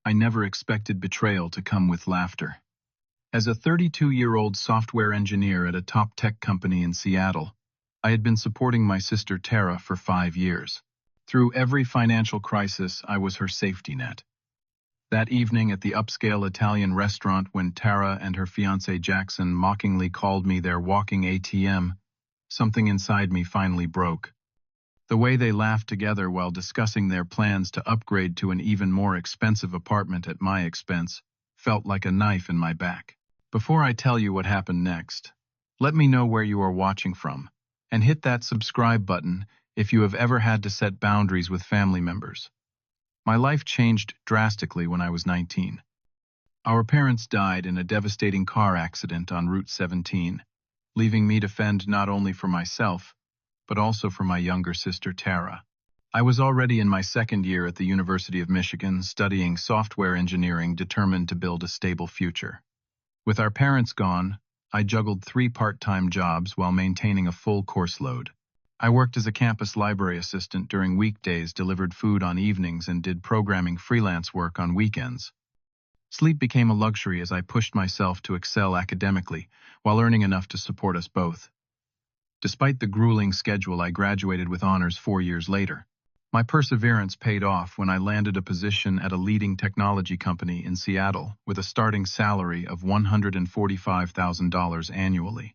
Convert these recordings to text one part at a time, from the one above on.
I never expected betrayal to come with laughter. As a 32-year-old software engineer at a top tech company in Seattle, I had been supporting my sister Tara for 5 years. Through every financial crisis, I was her safety net. That evening at the upscale Italian restaurant, when Tara and her fiancé Jackson mockingly called me their walking ATM, something inside me finally broke. The way they laughed together while discussing their plans to upgrade to an even more expensive apartment at my expense felt like a knife in my back. Before I tell you what happened next, let me know where you are watching from, and hit that subscribe button if you have ever had to set boundaries with family members. My life changed drastically when I was 19. Our parents died in a devastating car accident on Route 17, leaving me to fend not only for myself, but also for my younger sister Tara. I was already in my second year at the University of Michigan studying software engineering, determined to build a stable future. With our parents gone, I juggled 3 part-time jobs while maintaining a full course load. I worked as a campus library assistant during weekdays, delivered food on evenings, and did programming freelance work on weekends. Sleep became a luxury as I pushed myself to excel academically while earning enough to support us both. Despite the grueling schedule, I graduated with honors 4 years later. My perseverance paid off when I landed a position at a leading technology company in Seattle with a starting salary of $145,000 annually.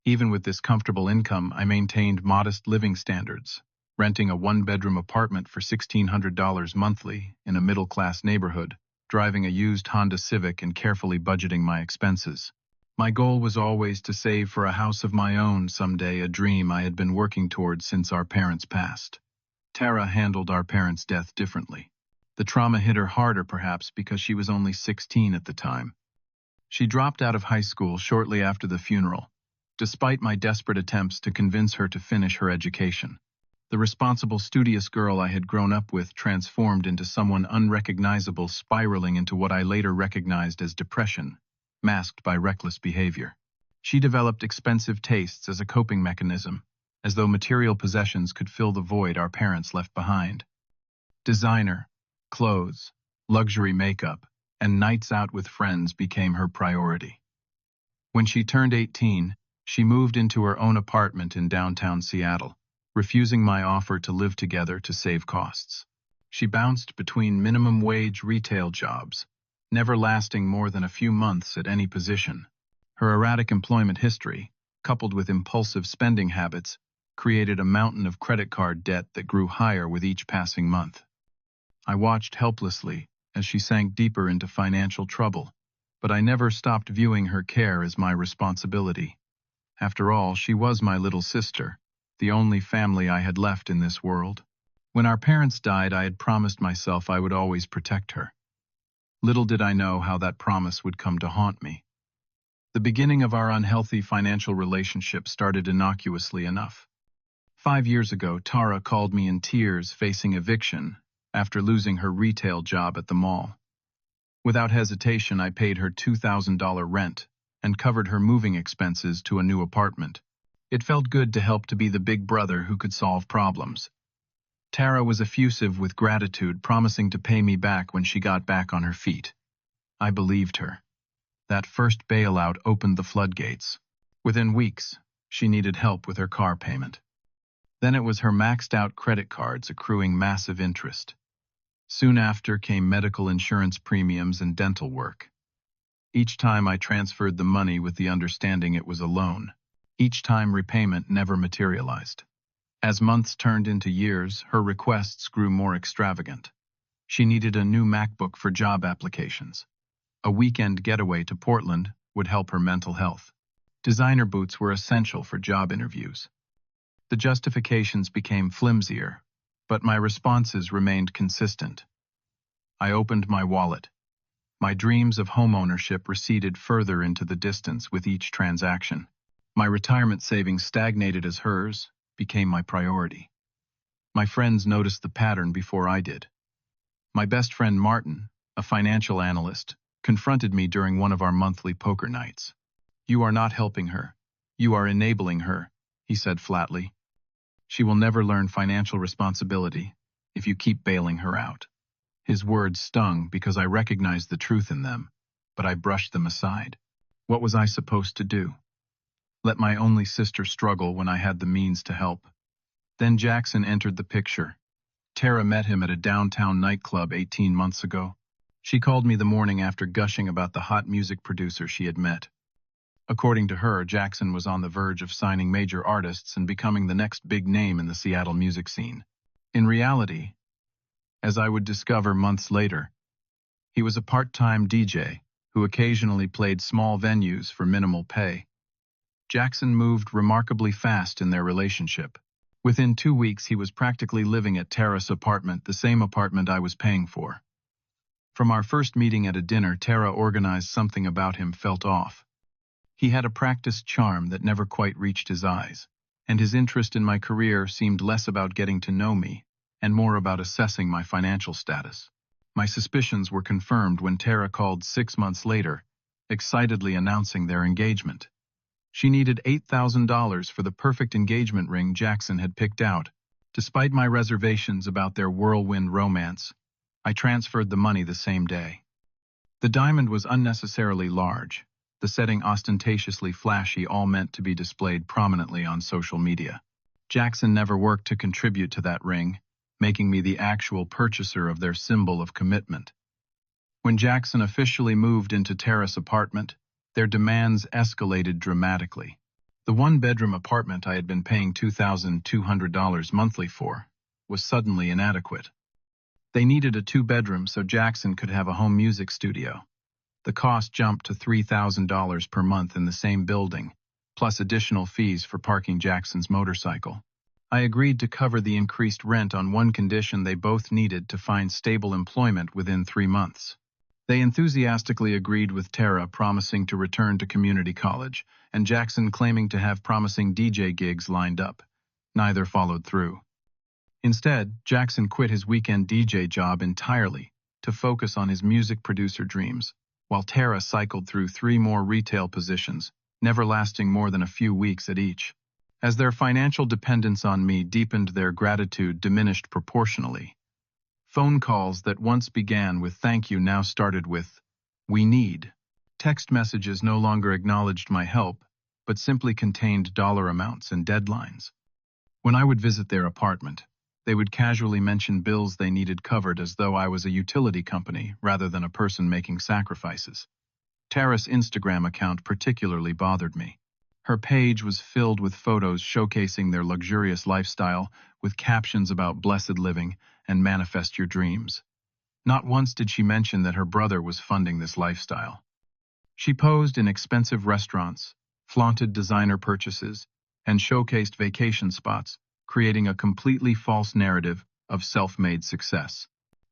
Even with this comfortable income, I maintained modest living standards, renting a 1-bedroom apartment for $1,600 monthly in a middle-class neighborhood, driving a used Honda Civic, and carefully budgeting my expenses. My goal was always to save for a house of my own someday, a dream I had been working towards since our parents passed. Tara handled our parents' death differently. The trauma hit her harder, perhaps because she was only 16 at the time. She dropped out of high school shortly after the funeral, despite my desperate attempts to convince her to finish her education. The responsible, studious girl I had grown up with transformed into someone unrecognizable, spiraling into what I later recognized as depression, masked by reckless behavior. She developed expensive tastes as a coping mechanism, as though material possessions could fill the void our parents left behind. Designer, clothes, luxury makeup, and nights out with friends became her priority. When she turned 18, she moved into her own apartment in downtown Seattle, refusing my offer to live together to save costs. She bounced between minimum wage retail jobs, never lasting more than a few months at any position. Her erratic employment history, coupled with impulsive spending habits, created a mountain of credit card debt that grew higher with each passing month. I watched helplessly as she sank deeper into financial trouble, but I never stopped viewing her care as my responsibility. After all, she was my little sister, the only family I had left in this world. When our parents died, I had promised myself I would always protect her. Little did I know how that promise would come to haunt me. The beginning of our unhealthy financial relationship started innocuously enough. 5 years ago, Tara called me in tears, facing eviction after losing her retail job at the mall. Without hesitation, I paid her $2,000 rent and covered her moving expenses to a new apartment. It felt good to help, to be the big brother who could solve problems. Tara was effusive with gratitude, promising to pay me back when she got back on her feet. I believed her. That first bailout opened the floodgates. Within weeks, she needed help with her car payment. Then it was her maxed-out credit cards accruing massive interest. Soon after came medical insurance premiums and dental work. Each time I transferred the money with the understanding it was a loan. Each time repayment never materialized. As months turned into years, her requests grew more extravagant. She needed a new MacBook for job applications. A weekend getaway to Portland would help her mental health. Designer boots were essential for job interviews. The justifications became flimsier, but my responses remained consistent. I opened my wallet. My dreams of homeownership receded further into the distance with each transaction. My retirement savings stagnated as hers became my priority. My friends noticed the pattern before I did. My best friend Martin, a financial analyst, confronted me during one of our monthly poker nights. "You are not helping her. You are enabling her," he said flatly. "She will never learn financial responsibility if you keep bailing her out." His words stung because I recognized the truth in them, but I brushed them aside. What was I supposed to do? Let my only sister struggle when I had the means to help? Then Jackson entered the picture. Tara met him at a downtown nightclub 18 months ago. She called me the morning after gushing about the hot music producer she had met. According to her, Jackson was on the verge of signing major artists and becoming the next big name in the Seattle music scene. In reality, as I would discover months later, he was a part-time DJ who occasionally played small venues for minimal pay. Jackson moved remarkably fast in their relationship. Within 2 weeks, he was practically living at Tara's apartment, the same apartment I was paying for. From our first meeting at a dinner, Tara organized something about him felt off. He had a practiced charm that never quite reached his eyes, and his interest in my career seemed less about getting to know me and more about assessing my financial status. My suspicions were confirmed when Tara called 6 months later, excitedly announcing their engagement. She needed $8,000 for the perfect engagement ring Jackson had picked out. Despite my reservations about their whirlwind romance, I transferred the money the same day. The diamond was unnecessarily large, the setting ostentatiously flashy, all meant to be displayed prominently on social media. Jackson never worked to contribute to that ring, making me the actual purchaser of their symbol of commitment. When Jackson officially moved into Tara's apartment, their demands escalated dramatically. The one-bedroom apartment I had been paying $2,200 monthly for was suddenly inadequate. They needed a 2-bedroom so Jackson could have a home music studio. The cost jumped to $3,000 per month in the same building, plus additional fees for parking Jackson's motorcycle. I agreed to cover the increased rent on one condition: they both needed to find stable employment within 3 months. They enthusiastically agreed, with Tara promising to return to community college, and Jackson claiming to have promising DJ gigs lined up. Neither followed through. Instead, Jackson quit his weekend DJ job entirely to focus on his music producer dreams, while Tara cycled through 3 more retail positions, never lasting more than a few weeks at each. As their financial dependence on me deepened, their gratitude diminished proportionally. Phone calls that once began with "thank you" now started with "we need." Text messages no longer acknowledged my help, but simply contained dollar amounts and deadlines. When I would visit their apartment, they would casually mention bills they needed covered, as though I was a utility company rather than a person making sacrifices. Tara's Instagram account particularly bothered me. Her page was filled with photos showcasing their luxurious lifestyle, with captions about blessed living and manifest your dreams. Not once did she mention that her brother was funding this lifestyle. She posed in expensive restaurants, flaunted designer purchases, and showcased vacation spots, creating a completely false narrative of self-made success.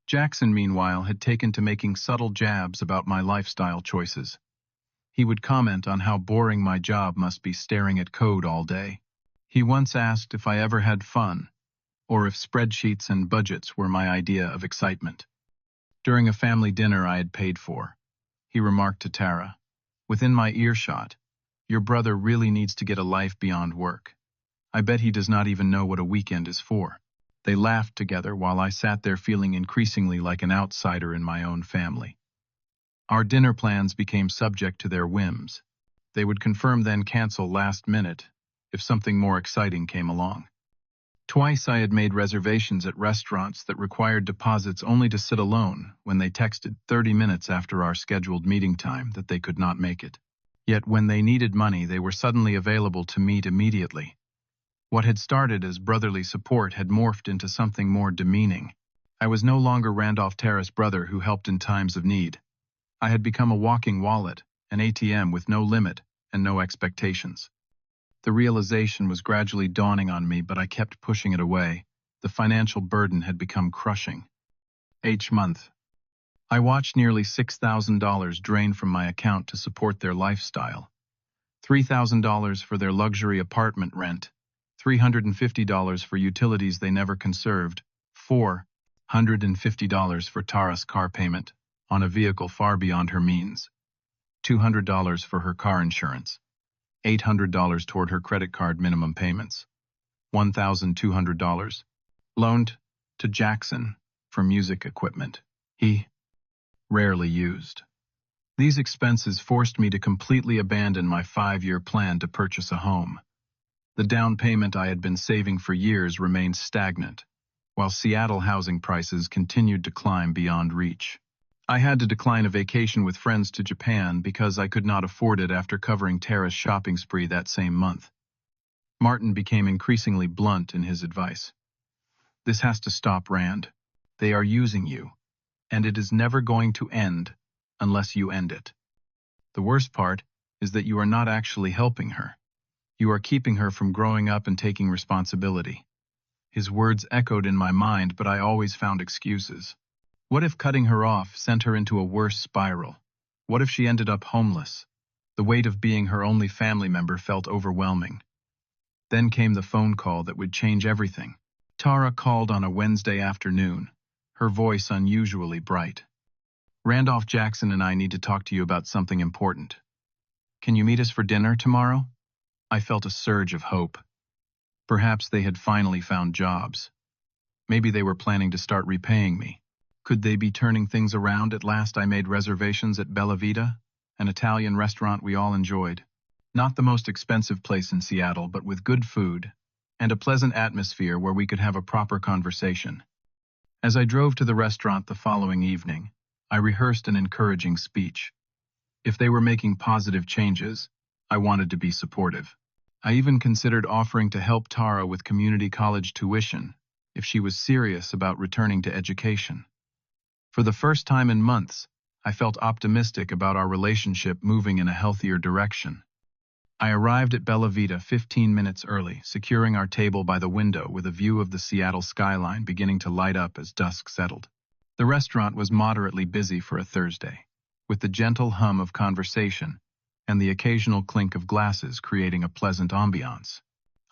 Jackson, meanwhile, had taken to making subtle jabs about my lifestyle choices. He would comment on how boring my job must be, staring at code all day. He once asked if I ever had fun, or if spreadsheets and budgets were my idea of excitement. During a family dinner I had paid for, he remarked to Tara, within my earshot, "Your brother really needs to get a life beyond work. I bet he does not even know what a weekend is for." They laughed together while I sat there feeling increasingly like an outsider in my own family. Our dinner plans became subject to their whims. They would confirm, then cancel last minute if something more exciting came along. Twice I had made reservations at restaurants that required deposits only to sit alone when they texted 30 minutes after our scheduled meeting time that they could not make it. Yet when they needed money, they were suddenly available to meet immediately. What had started as brotherly support had morphed into something more demeaning. I was no longer Randolph Terrace brother who helped in times of need. I had become a walking wallet, an ATM with no limit and no expectations. The realization was gradually dawning on me, but I kept pushing it away. The financial burden had become crushing. Each month, I watched nearly $6,000 drain from my account to support their lifestyle. $3,000 for their luxury apartment rent, $350 for utilities they never conserved, $450 for Tara's car payment on a vehicle far beyond her means, $200 for her car insurance, $800 toward her credit card minimum payments, $1,200 loaned to Jackson for music equipment. He rarely used. These expenses forced me to completely abandon my 5-year plan to purchase a home. The down payment I had been saving for years remained stagnant, while Seattle housing prices continued to climb beyond reach. I had to decline a vacation with friends to Japan because I could not afford it after covering Tara's shopping spree that same month. Martin became increasingly blunt in his advice. This has to stop, Rand. They are using you, and it is never going to end unless you end it. The worst part is that you are not actually helping her. You are keeping her from growing up and taking responsibility. His words echoed in my mind, but I always found excuses. What if cutting her off sent her into a worse spiral? What if she ended up homeless? The weight of being her only family member felt overwhelming. Then came the phone call that would change everything. Tara called on a Wednesday afternoon, her voice unusually bright. Randolph Jackson and I need to talk to you about something important. Can you meet us for dinner tomorrow? I felt a surge of hope. Perhaps they had finally found jobs. Maybe they were planning to start repaying me. Could they be turning things around? At last I made reservations at Bella Vita, an Italian restaurant we all enjoyed. Not the most expensive place in Seattle, but with good food and a pleasant atmosphere where we could have a proper conversation. As I drove to the restaurant the following evening, I rehearsed an encouraging speech. If they were making positive changes, I wanted to be supportive. I even considered offering to help Tara with community college tuition if she was serious about returning to education. For the first time in months, I felt optimistic about our relationship moving in a healthier direction. I arrived at Bella Vita 15 minutes early, securing our table by the window with a view of the Seattle skyline beginning to light up as dusk settled. The restaurant was moderately busy for a Thursday, with the gentle hum of conversation and the occasional clink of glasses creating a pleasant ambiance.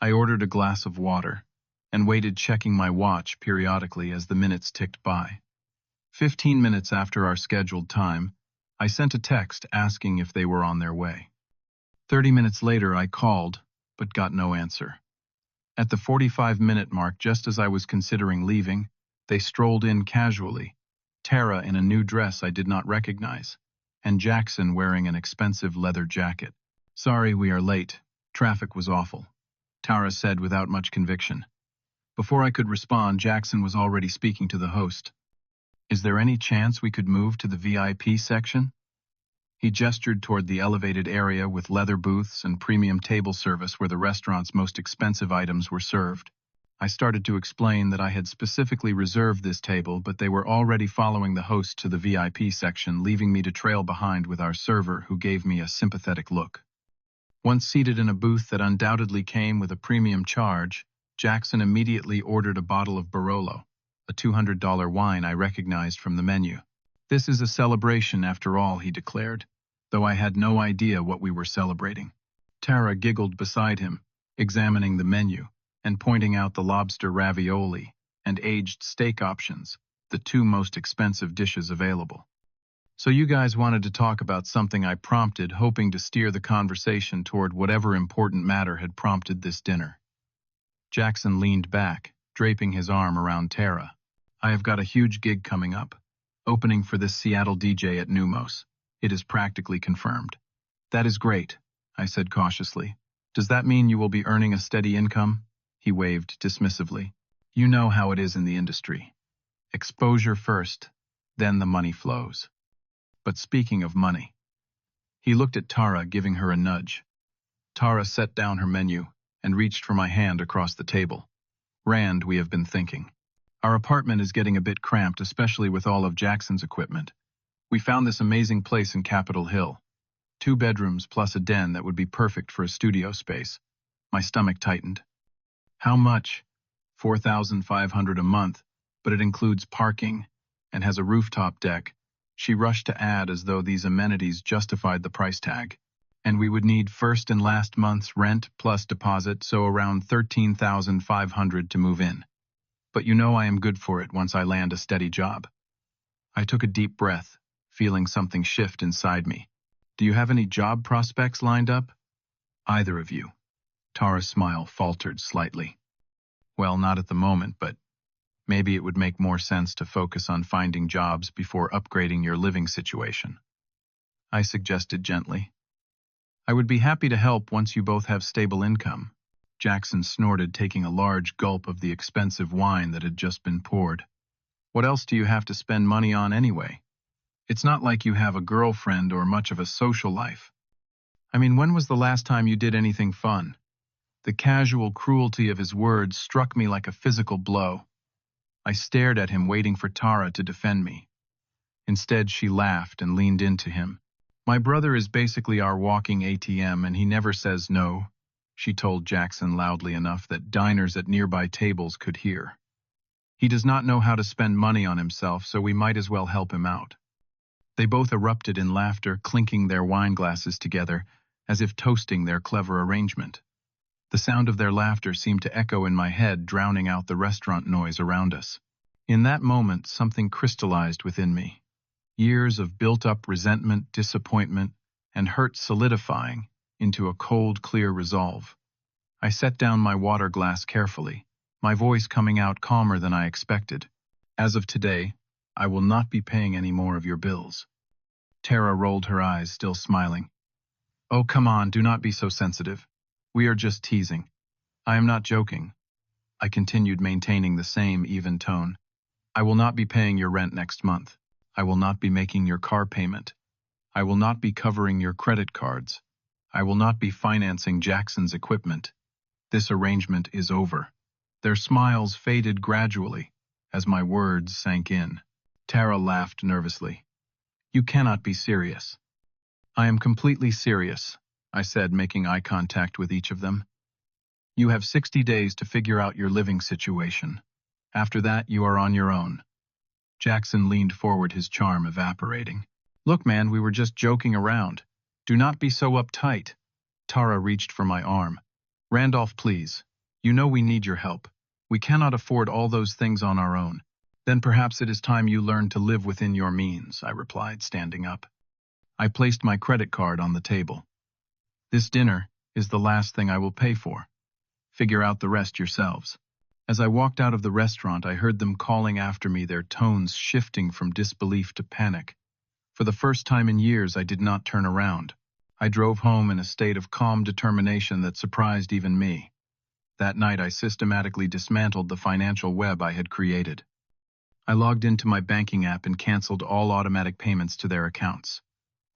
I ordered a glass of water and waited, checking my watch periodically as the minutes ticked by. 15 minutes after our scheduled time, I sent a text asking if they were on their way. 30 minutes later, I called, but got no answer. At the 45-minute mark, just as I was considering leaving, they strolled in casually, Tara in a new dress I did not recognize, and Jackson wearing an expensive leather jacket. "Sorry we are late. Traffic was awful," Tara said without much conviction. Before I could respond, Jackson was already speaking to the host. "Is there any chance we could move to the VIP section?" He gestured toward the elevated area with leather booths and premium table service where the restaurant's most expensive items were served. I started to explain that I had specifically reserved this table, but they were already following the host to the VIP section, leaving me to trail behind with our server, who gave me a sympathetic look. Once seated in a booth that undoubtedly came with a premium charge, Jackson immediately ordered a bottle of Barolo, a $200 wine I recognized from the menu. "This is a celebration after all," he declared, though I had no idea what we were celebrating. Tara giggled beside him, examining the menu and pointing out the lobster ravioli and aged steak options, the two most expensive dishes available. "So you guys wanted to talk about something," I prompted, hoping to steer the conversation toward whatever important matter had prompted this dinner. Jackson leaned back, draping his arm around Tara. "I have got a huge gig coming up, opening for this Seattle DJ at Numos. It is practically confirmed." "That is great," I said cautiously. "Does that mean you will be earning a steady income?" He waved dismissively. "You know how it is in the industry. Exposure first, then the money flows." "But speaking of money..." He looked at Tara, giving her a nudge. Tara set down her menu and reached for my hand across the table. "Rand, we have been thinking. Our apartment is getting a bit cramped, especially with all of Jackson's equipment. We found this amazing place in Capitol Hill. 2 bedrooms plus a den that would be perfect for a studio space." My stomach tightened. "How much?" $4,500 a month, but it includes parking and has a rooftop deck," she rushed to add, as though these amenities justified the price tag. "And we would need first and last month's rent plus deposit, so around $13,500 to move in. But you know I am good for it once I land a steady job." I took a deep breath, feeling something shift inside me. "Do you have any job prospects lined up?" "Either of you?" Tara's smile faltered slightly. "Well, not at the moment, but Maybe it would make more sense to focus on finding jobs before upgrading your living situation. I suggested gently. I would be happy to help once you both have stable income. Jackson snorted, taking a large gulp of the expensive wine that had just been poured. What else do you have to spend money on anyway? It's not like you have a girlfriend or much of a social life. I mean, when was the last time you did anything fun? The casual cruelty of his words struck me like a physical blow. I stared at him, waiting for Tara to defend me. Instead, she laughed and leaned into him. My brother is basically our walking ATM, and he never says no, she told Jackson loudly enough that diners at nearby tables could hear. He does not know how to spend money on himself, so we might as well help him out. They both erupted in laughter, clinking their wine glasses together, as if toasting their clever arrangement. The sound of their laughter seemed to echo in my head, drowning out the restaurant noise around us. In that moment, something crystallized within me. Years of built-up resentment, disappointment, and hurt solidifying into a cold, clear resolve. I set down my water glass carefully, my voice coming out calmer than I expected. As of today, I will not be paying any more of your bills. Tara rolled her eyes, still smiling. Oh, come on, do not be so sensitive. We are just teasing. I am not joking. I continued, maintaining the same even tone. I will not be paying your rent next month. I will not be making your car payment. I will not be covering your credit cards. I will not be financing Jackson's equipment. This arrangement is over. Their smiles faded gradually as my words sank in. Tara laughed nervously. You cannot be serious. I am completely serious, I said, making eye contact with each of them. You have 60 days to figure out your living situation. After that, you are on your own. Jackson leaned forward, his charm evaporating. Look, man, we were just joking around. Do not be so uptight. Tara reached for my arm. Randolph, please. You know we need your help. We cannot afford all those things on our own. Then perhaps it is time you learned to live within your means, I replied, standing up. I placed my credit card on the table. This dinner is the last thing I will pay for. Figure out the rest yourselves. As I walked out of the restaurant, I heard them calling after me, their tones shifting from disbelief to panic. For the first time in years, I did not turn around. I drove home in a state of calm determination that surprised even me. That night, I systematically dismantled the financial web I had created. I logged into my banking app and canceled all automatic payments to their accounts.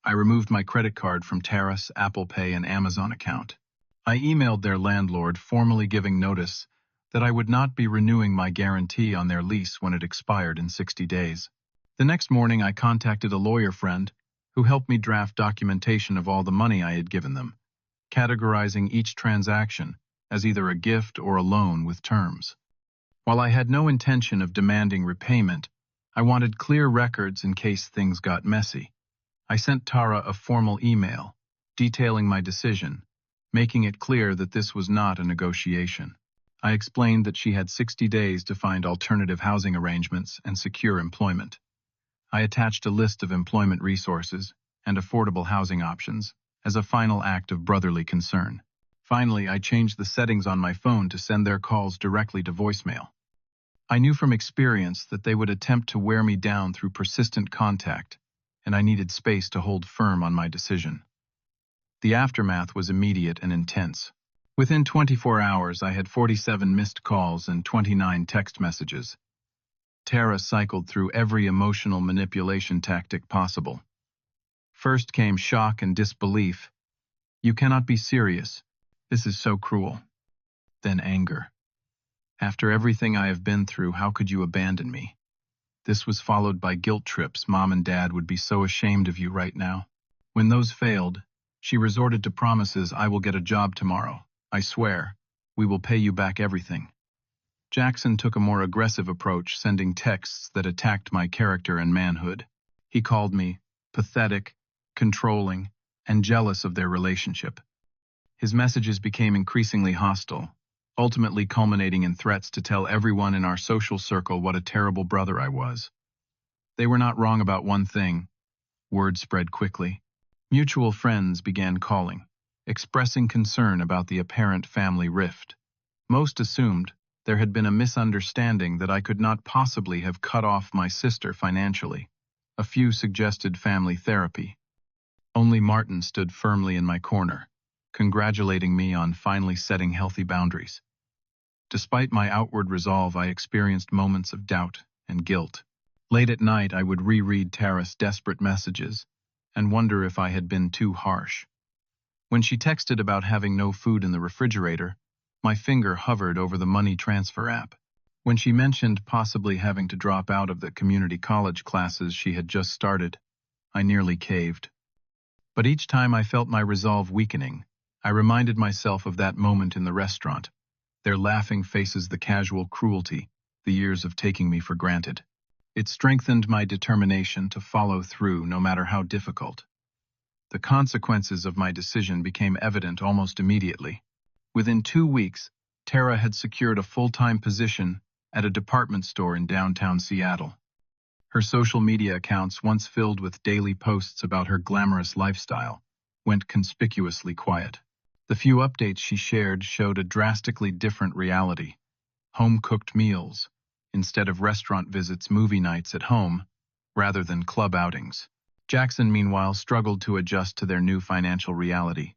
I removed my credit card from Tara's, Apple Pay, and Amazon account. I emailed their landlord, formally giving notice that I would not be renewing my guarantee on their lease when it expired in 60 days. The next morning, I contacted a lawyer friend who helped me draft documentation of all the money I had given them, categorizing each transaction as either a gift or a loan with terms. While I had no intention of demanding repayment, I wanted clear records in case things got messy. I sent Tara a formal email detailing my decision, making it clear that this was not a negotiation. I explained that she had 60 days to find alternative housing arrangements and secure employment. I attached a list of employment resources and affordable housing options as a final act of brotherly concern. Finally, I changed the settings on my phone to send their calls directly to voicemail. I knew from experience that they would attempt to wear me down through persistent contact, and I needed space to hold firm on my decision. The aftermath was immediate and intense. Within 24 hours, I had 47 missed calls and 29 text messages. Tara cycled through every emotional manipulation tactic possible. First came shock and disbelief. You cannot be serious. This is so cruel. Then anger. After everything I have been through, how could you abandon me? This was followed by guilt trips. Mom and Dad would be so ashamed of you right now. When those failed, she resorted to promises. I will get a job tomorrow. I swear, we will pay you back everything. Jackson took a more aggressive approach, sending texts that attacked my character and manhood. He called me pathetic, controlling, and jealous of their relationship. His messages became increasingly hostile, ultimately culminating in threats to tell everyone in our social circle what a terrible brother I was. They were not wrong about one thing. Word spread quickly. Mutual friends began calling, expressing concern about the apparent family rift. Most assumed There had been a misunderstanding that I could not possibly have cut off my sister financially. A few suggested family therapy. Only Martin stood firmly in my corner, congratulating me on finally setting healthy boundaries. Despite my outward resolve, I experienced moments of doubt and guilt. Late at night, I would reread Tara's desperate messages and wonder if I had been too harsh. When she texted about having no food in the refrigerator, my finger hovered over the money transfer app. When she mentioned possibly having to drop out of the community college classes she had just started, I nearly caved. But each time I felt my resolve weakening, I reminded myself of that moment in the restaurant, their laughing faces, the casual cruelty, the years of taking me for granted. It strengthened my determination to follow through no matter how difficult. The consequences of my decision became evident almost immediately. Within 2 weeks, Tara had secured a full-time position at a department store in downtown Seattle. Her social media accounts, once filled with daily posts about her glamorous lifestyle, went conspicuously quiet. The few updates she shared showed a drastically different reality. Home-cooked meals, instead of restaurant visits, movie nights at home, rather than club outings. Jackson, meanwhile, struggled to adjust to their new financial reality.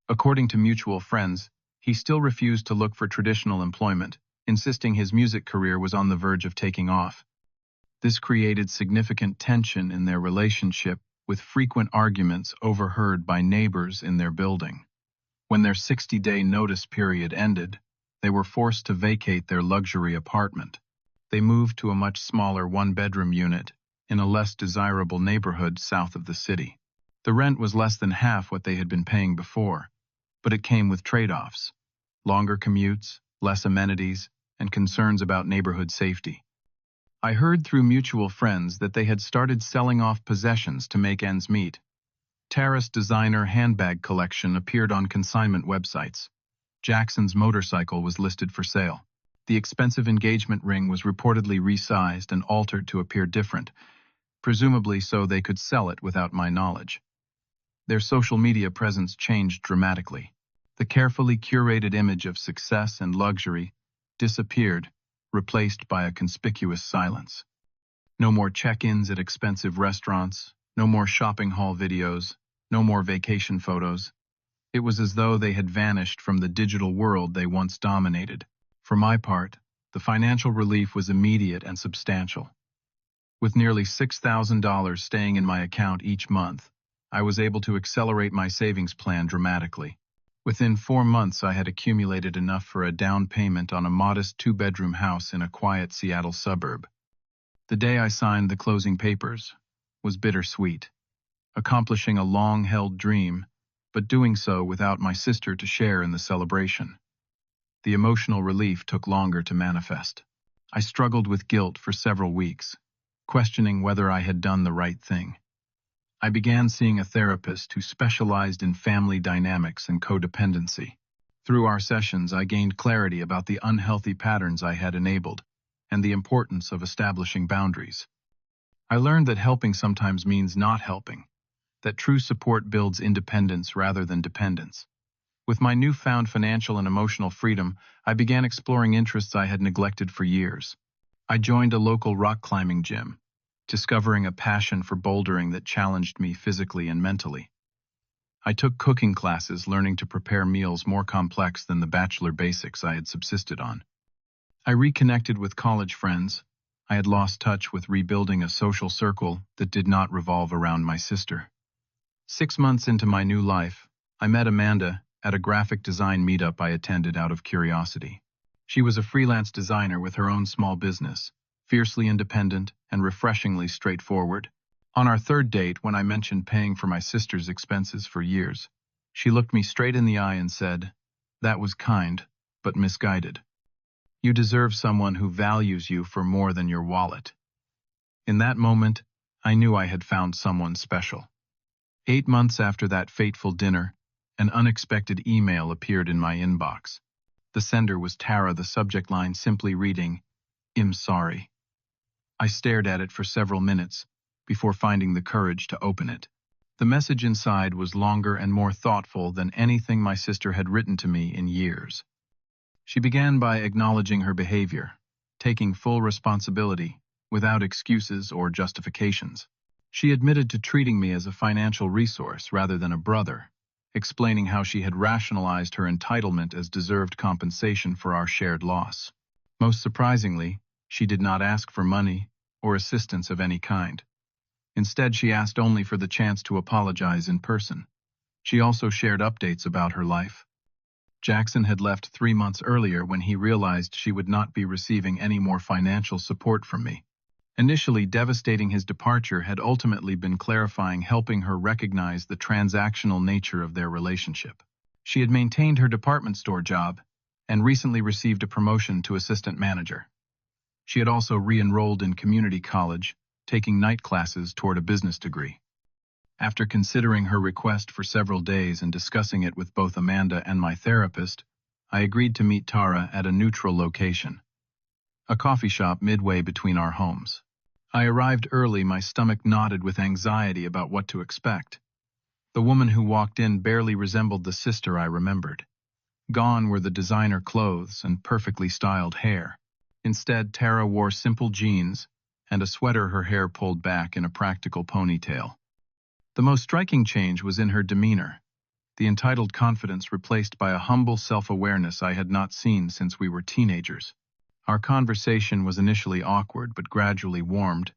According to mutual friends, he still refused to look for traditional employment, insisting his music career was on the verge of taking off. This created significant tension in their relationship, with frequent arguments overheard by neighbors in their building. When their 60-day notice period ended, they were forced to vacate their luxury apartment. They moved to a much smaller one-bedroom unit in a less desirable neighborhood south of the city. The rent was less than half what they had been paying before, but it came with trade-offs: longer commutes, less amenities, and concerns about neighborhood safety. I heard through mutual friends that they had started selling off possessions to make ends meet. Tara's designer handbag collection appeared on consignment websites. Jackson's motorcycle was listed for sale. The expensive engagement ring was reportedly resized and altered to appear different, presumably so they could sell it without my knowledge. Their social media presence changed dramatically. The carefully curated image of success and luxury disappeared, replaced by a conspicuous silence. No more check-ins at expensive restaurants, no more shopping haul videos, no more vacation photos. It was as though they had vanished from the digital world they once dominated. For my part, the financial relief was immediate and substantial. With nearly $6,000 staying in my account each month, I was able to accelerate my savings plan dramatically. Within 4 months, I had accumulated enough for a down payment on a modest 2-bedroom house in a quiet Seattle suburb. The day I signed the closing papers was bittersweet, accomplishing a long-held dream, but doing so without my sister to share in the celebration. The emotional relief took longer to manifest. I struggled with guilt for several weeks, questioning whether I had done the right thing. I began seeing a therapist who specialized in family dynamics and codependency. Through our sessions, I gained clarity about the unhealthy patterns I had enabled and the importance of establishing boundaries. I learned that helping sometimes means not helping, that true support builds independence rather than dependence. With my newfound financial and emotional freedom, I began exploring interests I had neglected for years. I joined a local rock climbing gym, discovering a passion for bouldering that challenged me physically and mentally. I took cooking classes, learning to prepare meals more complex than the bachelor basics I had subsisted on. I reconnected with college friends. I had lost touch with rebuilding a social circle that did not revolve around my sister. 6 months into my new life, I met Amanda at a graphic design meetup I attended out of curiosity. She was a freelance designer with her own small business, fiercely independent and refreshingly straightforward. On our third date, when I mentioned paying for my sister's expenses for years, she looked me straight in the eye and said, "That was kind, but misguided. You deserve someone who values you for more than your wallet." In that moment, I knew I had found someone special. 8 months after that fateful dinner, an unexpected email appeared in my inbox. The sender was Tara, the subject line simply reading, "I'm sorry." I stared at it for several minutes before finding the courage to open it. The message inside was longer and more thoughtful than anything my sister had written to me in years. She began by acknowledging her behavior, taking full responsibility, without excuses or justifications. She admitted to treating me as a financial resource rather than a brother, explaining how she had rationalized her entitlement as deserved compensation for our shared loss. Most surprisingly, she did not ask for money or assistance of any kind. Instead, she asked only for the chance to apologize in person. She also shared updates about her life. Jackson had left 3 months earlier when he realized she would not be receiving any more financial support from me. Initially devastating his departure had ultimately been clarifying, helping her recognize the transactional nature of their relationship. She had maintained her department store job and recently received a promotion to assistant manager. She had also re-enrolled in community college, taking night classes toward a business degree. After considering her request for several days and discussing it with both Amanda and my therapist, I agreed to meet Tara at a neutral location, a coffee shop midway between our homes. I arrived early, my stomach knotted with anxiety about what to expect. The woman who walked in barely resembled the sister I remembered. Gone were the designer clothes and perfectly styled hair. Instead, Tara wore simple jeans and a sweater, her hair pulled back in a practical ponytail. The most striking change was in her demeanor, the entitled confidence replaced by a humble self-awareness I had not seen since we were teenagers. Our conversation was initially awkward but gradually warmed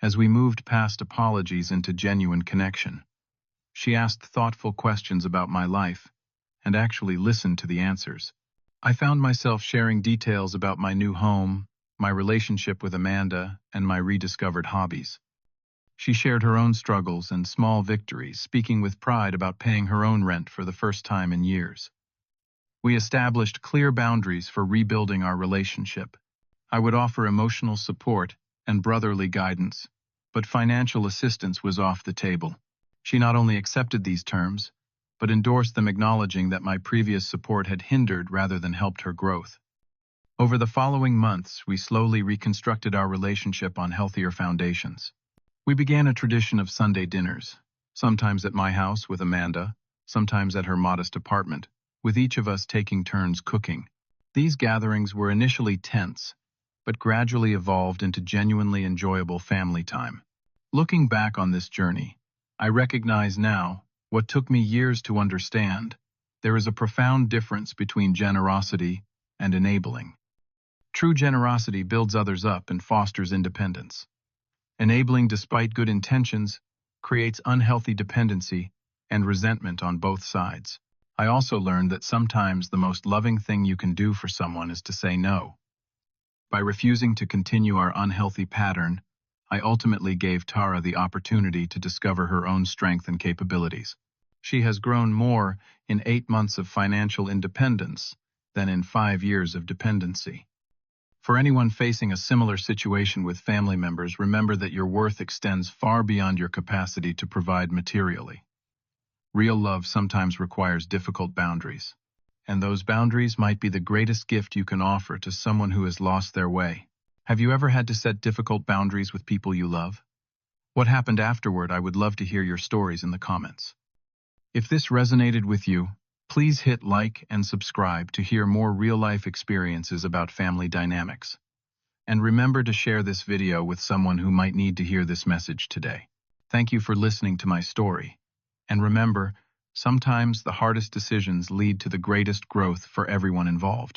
as we moved past apologies into genuine connection. She asked thoughtful questions about my life and actually listened to the answers. I found myself sharing details about my new home, my relationship with Amanda, and my rediscovered hobbies. She shared her own struggles and small victories, speaking with pride about paying her own rent for the first time in years. We established clear boundaries for rebuilding our relationship. I would offer emotional support and brotherly guidance, but financial assistance was off the table. She not only accepted these terms, but endorsed them, acknowledging that my previous support had hindered rather than helped her growth. Over the following months, we slowly reconstructed our relationship on healthier foundations. We began a tradition of Sunday dinners, sometimes at my house with Amanda, sometimes at her modest apartment, with each of us taking turns cooking. These gatherings were initially tense, but gradually evolved into genuinely enjoyable family time. Looking back on this journey, I recognize now what took me years to understand. There is a profound difference between generosity and enabling. True generosity builds others up and fosters independence. Enabling, despite good intentions, creates unhealthy dependency and resentment on both sides. I also learned that sometimes the most loving thing you can do for someone is to say no. By refusing to continue our unhealthy pattern, I ultimately gave Tara the opportunity to discover her own strength and capabilities. She has grown more in 8 months of financial independence than in 5 years of dependency. For anyone facing a similar situation with family members, remember that your worth extends far beyond your capacity to provide materially. Real love sometimes requires difficult boundaries, and those boundaries might be the greatest gift you can offer to someone who has lost their way. Have you ever had to set difficult boundaries with people you love? What happened afterward? I would love to hear your stories in the comments. If this resonated with you, please hit like and subscribe to hear more real-life experiences about family dynamics. And remember to share this video with someone who might need to hear this message today. Thank you for listening to my story. And remember, sometimes the hardest decisions lead to the greatest growth for everyone involved.